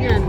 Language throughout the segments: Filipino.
yan.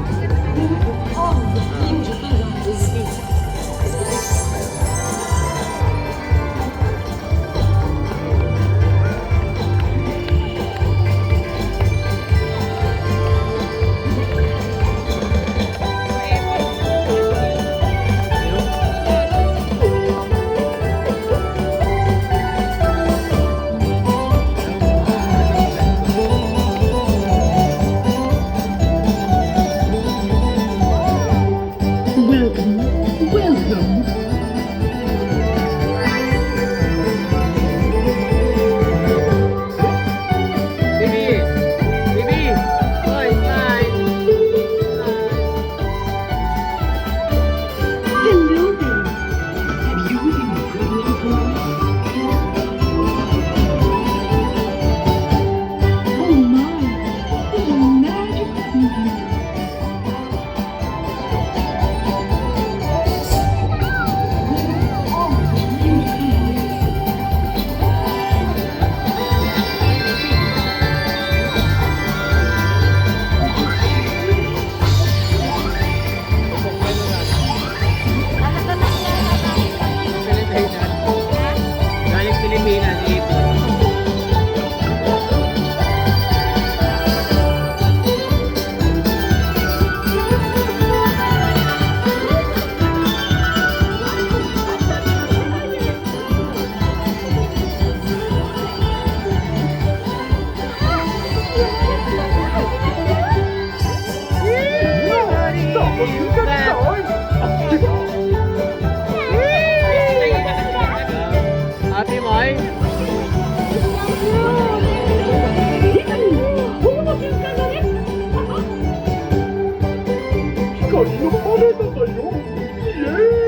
Ate Moy? Kanino paleta tayo? Yay!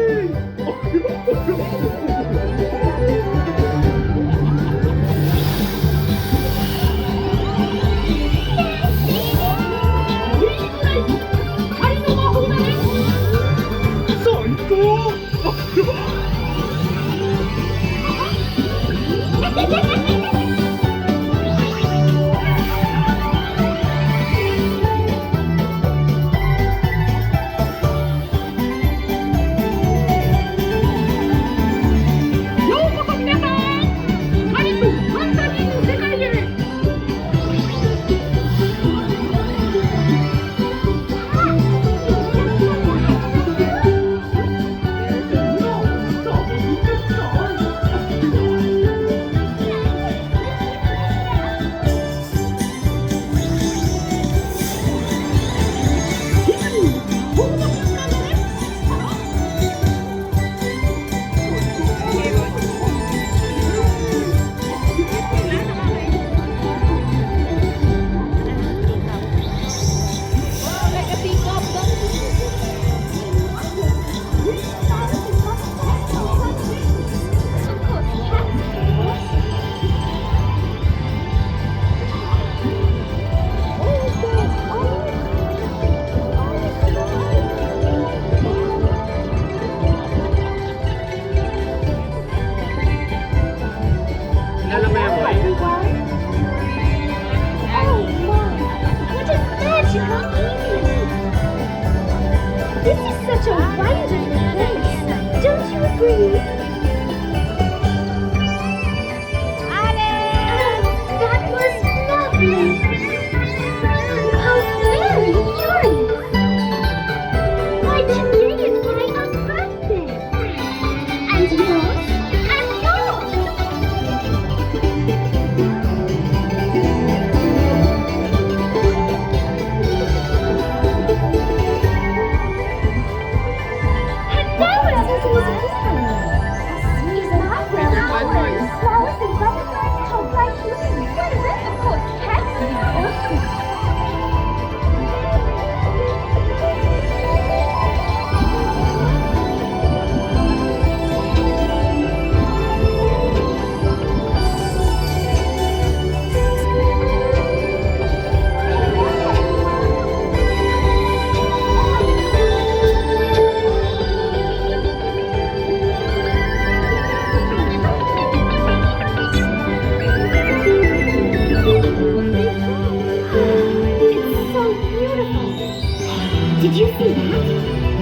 Did you see that?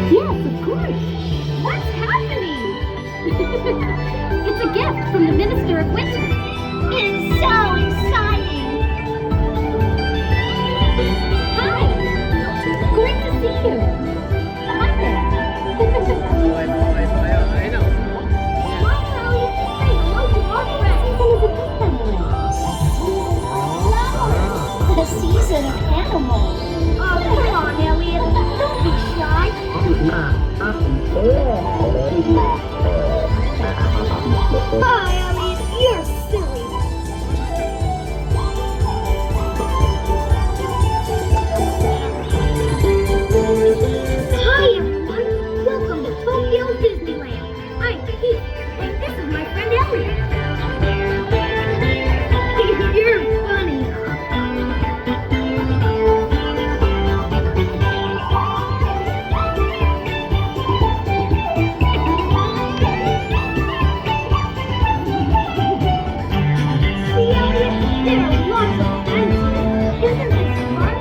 Yes, of course. What's happening? It's a gift from the Minister of Winter. It's so exciting. Hi. Great to see you. Hi there. Smile, Elliot. Say hello to our friends. The season of animals. Oh, come on, Elliot. Don't be shy. Hi, Elliot. You're silly. Hi, everyone. Welcome to Tokyo Disneyland. I'm Pete, and this is my friend Elliot. You're funny. See, Elliot? There are lots of friends here. Isn't it fun?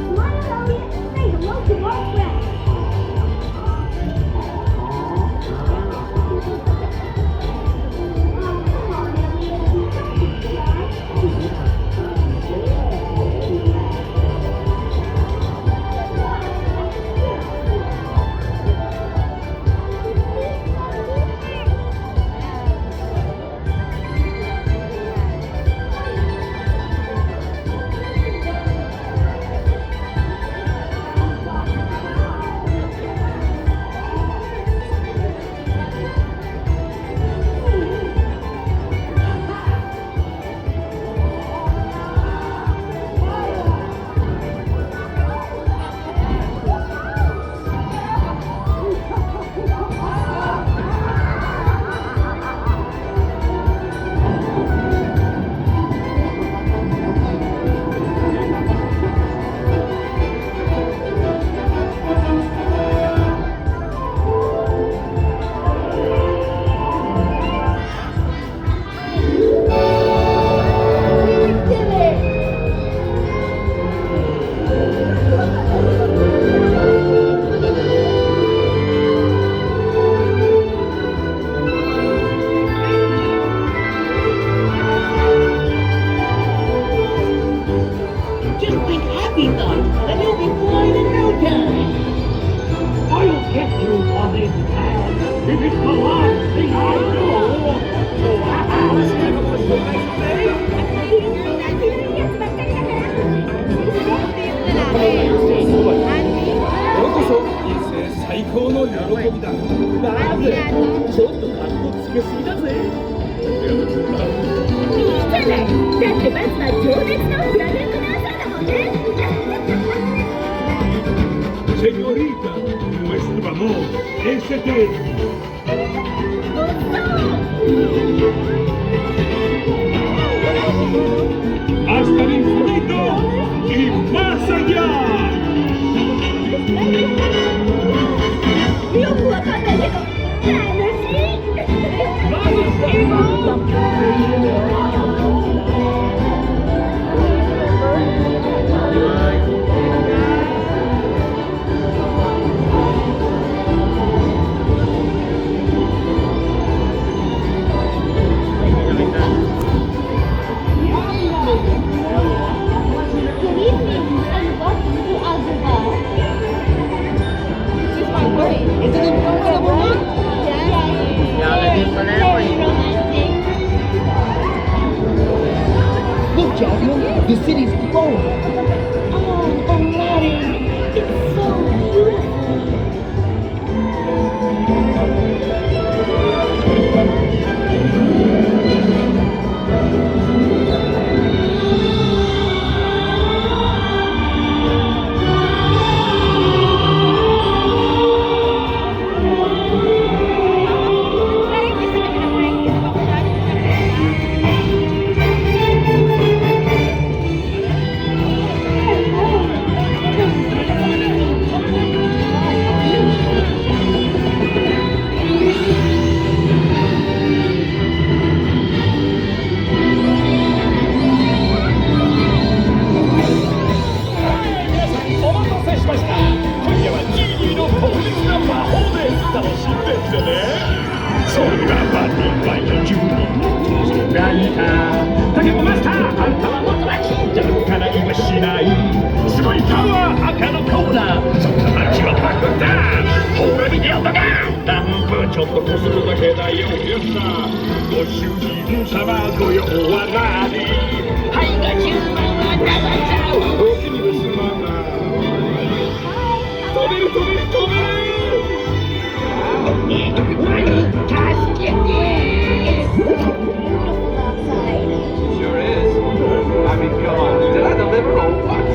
Smile, Elliot. Say hello to our friends. Oh, come on, Elliot. Don't be Just think happy thoughts, and you'll be flying in no time. I'll get you one in time. If it's the last thing I do. So Señorita, nuestro amor es eterno. Hasta el infinito y más allá. よくわかんないけど楽しい。Good evening and welcome to Azuba. だね。それがバディバイト中にそうがいた。竹子マスター、あんたはもっとラッキーじゃんから言わしない。すごいパワー赤のコーナー、そんな街はパクだ。ほら見てよバカ。ダンプちょっとこするだけだよ。よっさ、ご主人様ご用は何？はいご注文はどうぞ。お気に召すまま。飛べる飛べる飛べる。助けて。Sure is. I mean, come on. Did I deliver or what?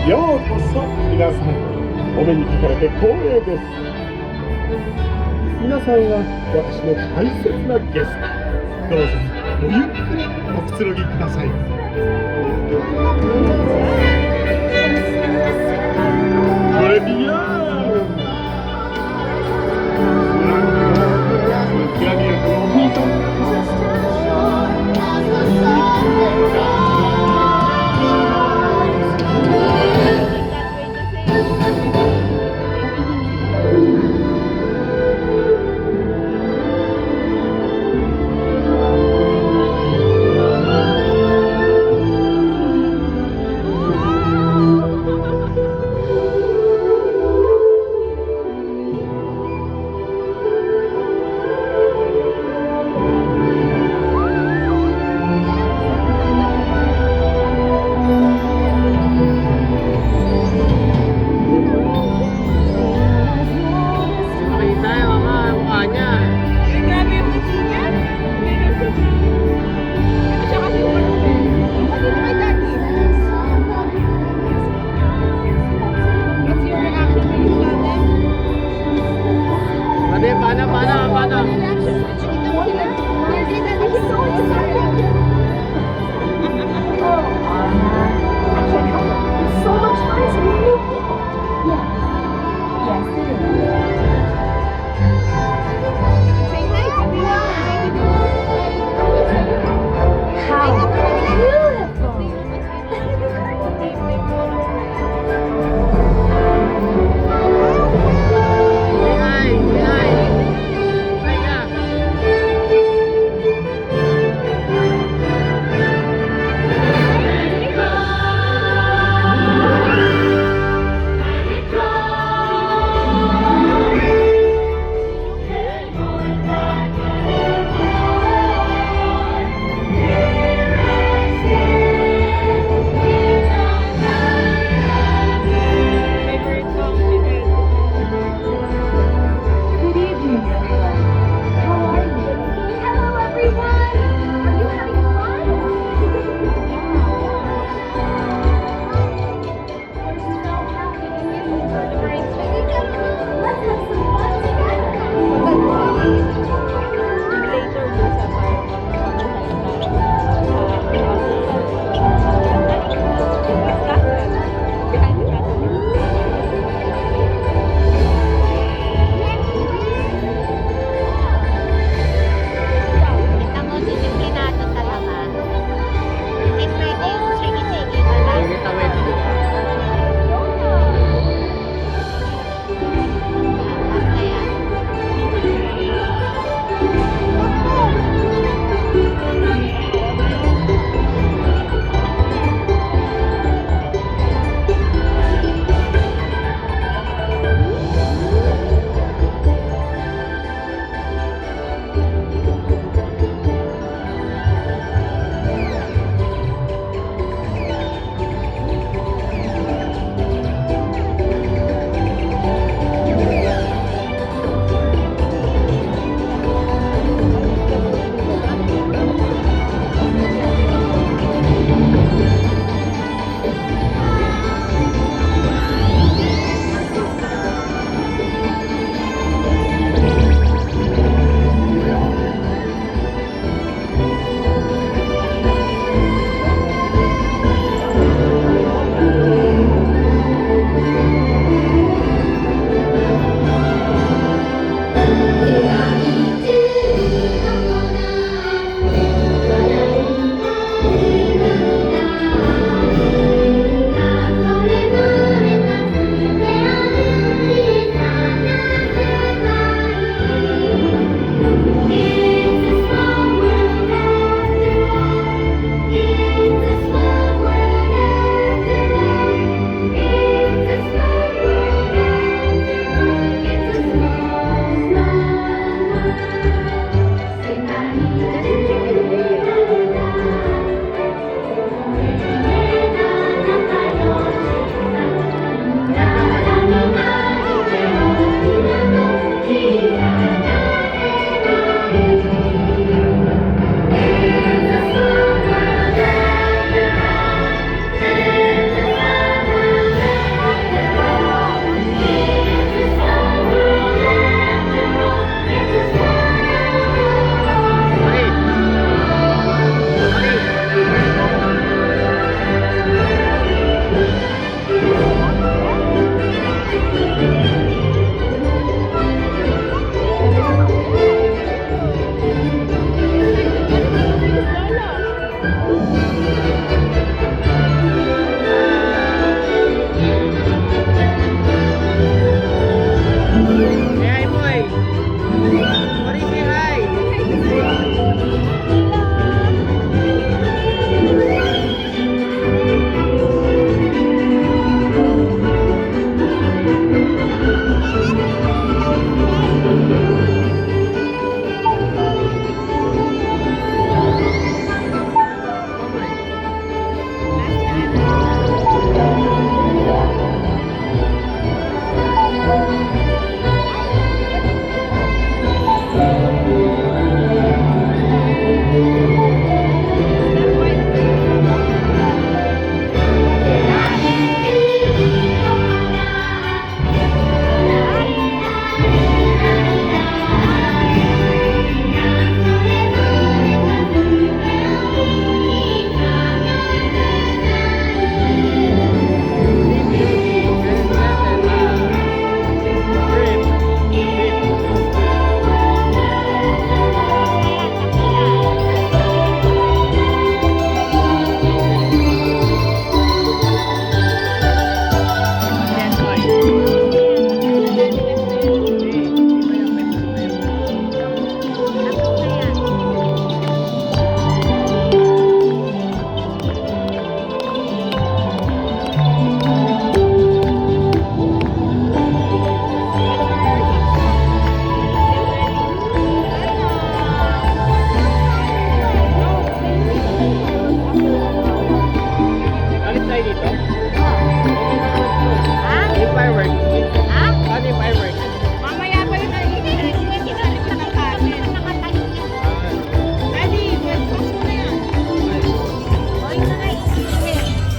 ようこそ皆さんお目にかかれて光栄です。皆さんは私の大切なゲスト、どうぞごゆっくりおくつろぎください。トレビアンきらびやかなお兄さん。Makita yung mama, ang mukha niya. Grabe yung kasi niya. Ito siya kasi umarap eh. Kasi kay daddy. What's your reaction when you saw them? Paano? Reaction? Nakita mo sila? They're so excited.